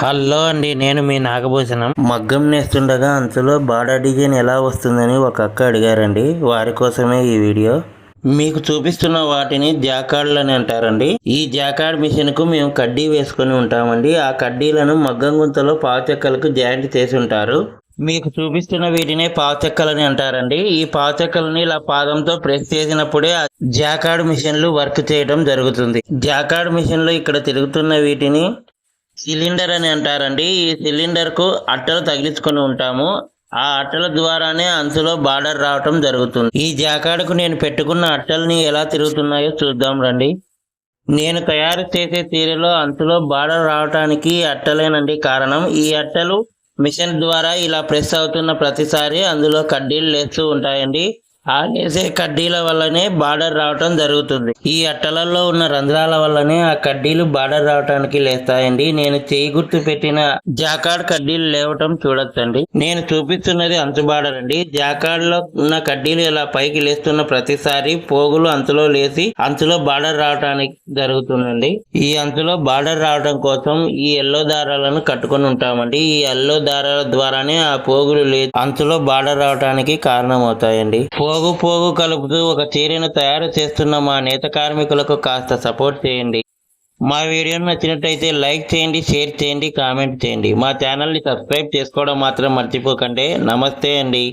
Hello అండి, నేను మీ నాగభూషణం. మగ్గం నేస్తుండగా అంచులో బార్డర్ డిజైన్ ఎలా వస్తుందని ఒక అక్క అడిగారండి. వారి కోసమే ఈ వీడియో. మీకు చూపిస్తున్న వాటిని జాకార్డ్లు అని అంటారండి. ఈ జాకార్డ్ మిషన్ కు మేము కడ్డీ వేసుకొని ఉంటామండి. ఆ కడ్డీలను మగ్గం గుంతలో పావుచెక్కలకు జాయింట్ చేసి ఉంటారు. మీకు చూపిస్తున్న వీటినే పావుచెక్కలని అంటారండి. ఈ పావుచెక్కలని ఇలా పాదంతో ప్రెస్ చేసినప్పుడే జాకార్డ్ మిషన్లు వర్క్ చేయడం జరుగుతుంది. జాకార్డ్ మిషన్లు ఇక్కడ తిరుగుతున్న వీటిని సిలిండర్ అని అంటారండి. ఈ సిలిండర్ కు అట్టలు తగిలించుకొని ఉంటాము. ఆ అట్టల ద్వారానే అంచులో బార్డర్ రావటం జరుగుతుంది. ఈ జాకాడకు నేను పెట్టుకున్న అట్టల్ని ఎలా తిరుగుతున్నాయో చూద్దాం రండి. నేను తయారు చేసే తీరులో అంచులో బార్డర్ రావటానికి అట్టలేనండి కారణం. ఈ అట్టలు మిషన్ ద్వారా ఇలా ప్రెస్ అవుతున్న ప్రతిసారి అందులో కడ్డీలు లేస్తూ ఉంటాయండి. ఆ లేసే కడ్డీల వల్లనే బార్డర్ రావటం జరుగుతుంది. ఈ అట్టలలో ఉన్న రంధ్రాల వల్లనే ఆ కడ్డీలు బార్డర్ రావటానికి లేస్తాయండి. నేను చేయి గుర్తు పెట్టిన జాకార్డ్ కడ్డీలు లేవటం చూడొచ్చండి. నేను చూపిస్తున్నది అంచు బార్డర్ అండి. జాకార్డ్ లో ఉన్న కడ్డీలు ఇలా పైకి లేస్తున్న ప్రతిసారి పోగులు అంచులో లేసి అంచులో బార్డర్ రావటానికి జరుగుతుందండి. ఈ అంచులో బార్డర్ రావడం కోసం ఈ ఎల్లో దారాలను కట్టుకొని ఉంటామండి. ఈ ఎల్లో దారాల ద్వారానే ఆ పోగులు లేచి అంచులో బార్డర్ రావటానికి కారణమవుతాయండి. పోగు కలుపుతూ ఒక చీరను తయారు చేస్తున్న మా నేత కార్మికులకు కాస్త సపోర్ట్ చేయండి. మా వీడియోను నచ్చినట్టయితే లైక్ చేయండి, షేర్ చేయండి, కామెంట్ చేయండి. మా ఛానల్ని సబ్స్క్రైబ్ చేసుకోవడం మాత్రం మర్చిపోకండి. నమస్తే అండి.